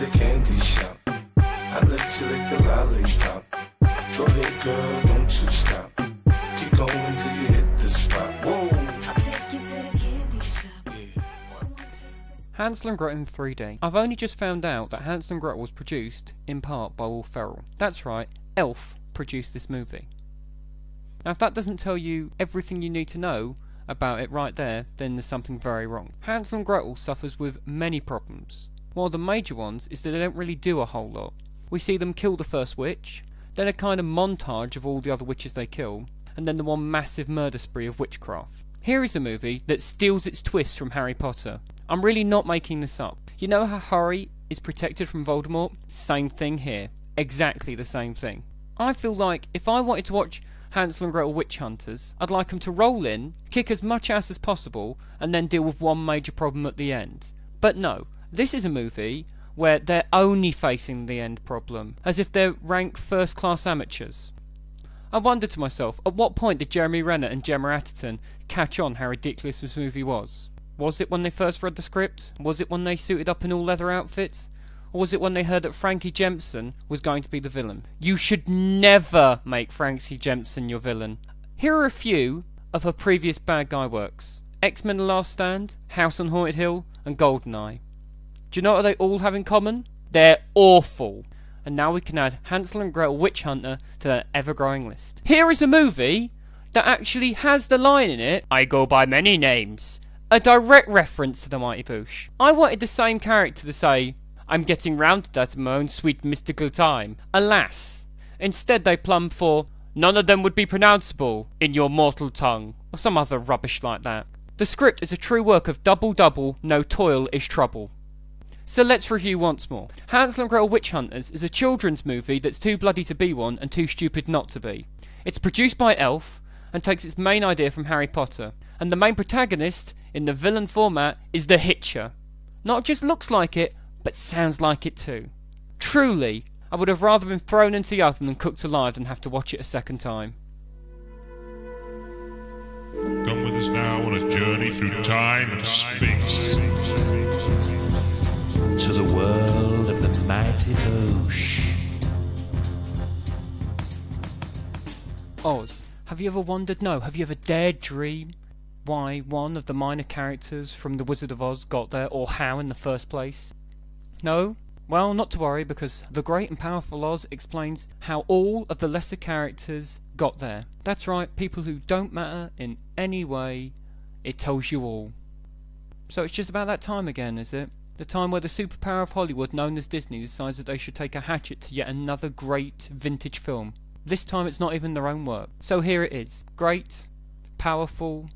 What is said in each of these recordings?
the candy shop. I let you lick the lollipop. Go ahead, girl, don't you stop. Keep going till you hit the spot. Whoa. I'll take you to the candy shop. Yeah. Hansel and Gretel in 3D. I've only just found out that Hansel and Gretel was produced, in part, by Will Ferrell. That's right, Elf produced this movie. Now if that doesn't tell you everything you need to know about it right there, then there's something very wrong. Hansel and Gretel suffers with many problems. One of the major ones is that they don't really do a whole lot. We see them kill the first witch, then a kind of montage of all the other witches they kill, and then the one massive murder spree of witchcraft. Here is a movie that steals its twist from Harry Potter. I'm really not making this up. You know how Harry is protected from Voldemort? Same thing here. Exactly the same thing. I feel like if I wanted to watch Hansel and Gretel Witch Hunters, I'd like them to roll in, kick as much ass as possible, and then deal with one major problem at the end. But no, this is a movie where they're only facing the end problem, as if they're rank first-class amateurs. I wonder to myself, at what point did Jeremy Renner and Gemma Atherton catch on how ridiculous this movie was? Was it when they first read the script? Was it when they suited up in all leather outfits? Or was it when they heard that Frankie Jemison was going to be the villain? You should never make Frankie Jemison your villain. Here are a few of her previous bad guy works. X-Men The Last Stand, House on Haunted Hill, and GoldenEye. Do you know what they all have in common? They're awful. And now we can add Hansel and Gretel Witch Hunter to that ever-growing list. Here is a movie that actually has the line in it, "I go by many names." A direct reference to the Mighty Boosh. I wanted the same character to say, "I'm getting round to that in my own sweet mystical time." Alas, instead they plumbed for, "None of them would be pronounceable in your mortal tongue," or some other rubbish like that. The script is a true work of double double, no toil is trouble. So let's review once more. Hansel and Gretel Witch Hunters is a children's movie that's too bloody to be one and too stupid not to be. It's produced by Elf and takes its main idea from Harry Potter, and the main protagonist in the villain format is the Hitcher. Not just looks like it, but sounds like it too. Truly, I would have rather been thrown into the oven and cooked alive than have to watch it a second time. Come with us now on a journey through time and space. To the world of the Mighty Boosh. Oz. Have you ever wondered, no, have you ever dared dream why one of the minor characters from The Wizard of Oz got there, or how in the first place? No? Well, not to worry, because The Great and Powerful Oz explains how all of the lesser characters got there. That's right, people who don't matter in any way. It tells you all. So it's just about that time again, is it? The time where the superpower of Hollywood, known as Disney, decides that they should take a hatchet to yet another great vintage film. This time it's not even their own work. So here it is. Great, powerful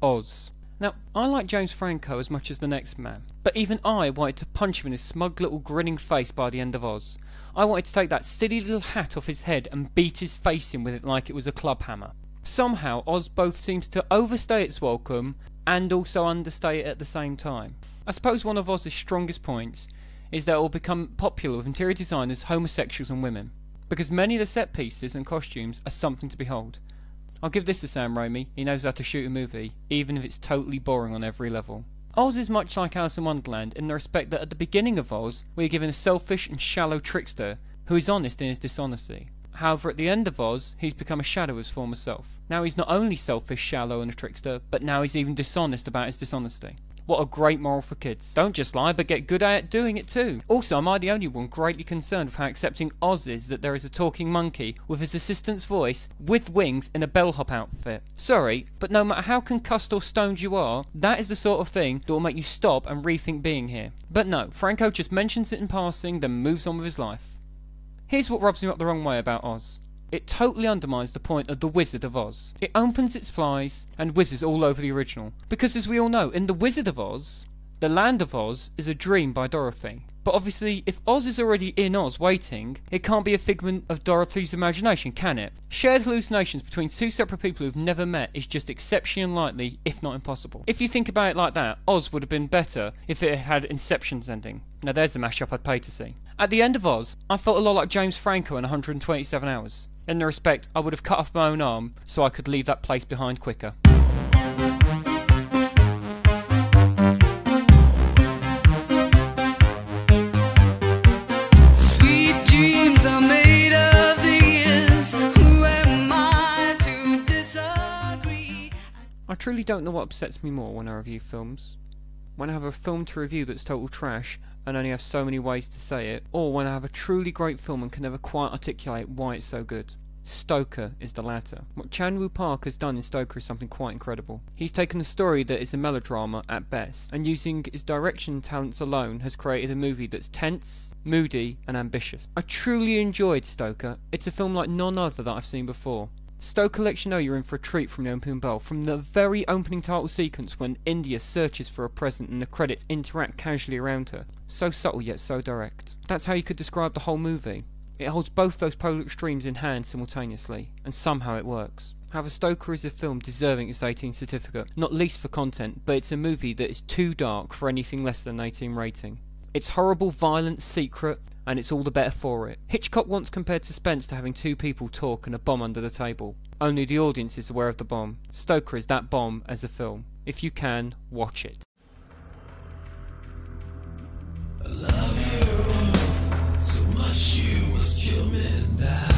Oz. Now, I like James Franco as much as the next man, but even I wanted to punch him in his smug little grinning face by the end of Oz. I wanted to take that silly little hat off his head and beat his face in with it like it was a club hammer. Somehow Oz both seems to overstay its welcome and also understay it at the same time. I suppose one of Oz's strongest points is that it will become popular with interior designers, homosexuals and women, because many of the set pieces and costumes are something to behold. I'll give this to Sam Raimi, he knows how to shoot a movie, even if it's totally boring on every level. Oz is much like Alice in Wonderland in the respect that at the beginning of Oz, we are given a selfish and shallow trickster who is honest in his dishonesty. However, at the end of Oz, he's become a shadow of his former self. Now he's not only selfish, shallow and a trickster, but now he's even dishonest about his dishonesty. What a great moral for kids. Don't just lie, but get good at doing it too. Also, am I the only one greatly concerned with how accepting Oz is that there is a talking monkey with his assistant's voice, with wings, in a bellhop outfit? Sorry, but no matter how concussed or stoned you are, that is the sort of thing that will make you stop and rethink being here. But no, Franco just mentions it in passing, then moves on with his life. Here's what rubs me up the wrong way about Oz. It totally undermines the point of The Wizard of Oz. It opens its flies and whizzes all over the original. Because as we all know, in The Wizard of Oz, the land of Oz is a dream by Dorothy. But obviously, if Oz is already in Oz waiting, it can't be a figment of Dorothy's imagination, can it? Shared hallucinations between two separate people who've never met is just exceptionally unlikely, if not impossible. If you think about it like that, Oz would have been better if it had Inception's ending. Now there's a mashup I'd pay to see. At the end of Oz, I felt a lot like James Franco in 127 Hours. In the respect, I would have cut off my own arm so I could leave that place behind quicker. truly don't know what upsets me more when I review films. When I have a film to review that's total trash and only have so many ways to say it, or when I have a truly great film and can never quite articulate why it's so good. Stoker is the latter. What Chan-Woo Park has done in Stoker is something quite incredible. He's taken a story that is a melodrama at best, and using his direction talents alone has created a movie that's tense, moody, and ambitious. I truly enjoyed Stoker. It's a film like none other that I've seen before. Stoker lets you know you're in for a treat from the opening bell, from the very opening title sequence when India searches for a present and the credits interact casually around her. So subtle yet so direct. That's how you could describe the whole movie. It holds both those polar extremes in hand simultaneously, and somehow it works. However, Stoker is a film deserving its 18 certificate, not least for content, but it's a movie that is too dark for anything less than an 18 rating. It's horrible, violent, secret, and it's all the better for it. Hitchcock once compared suspense to having two people talk and a bomb under the table. Only the audience is aware of the bomb. Stoker is that bomb as a film. If you can, watch it. I love you so much you must kill me now.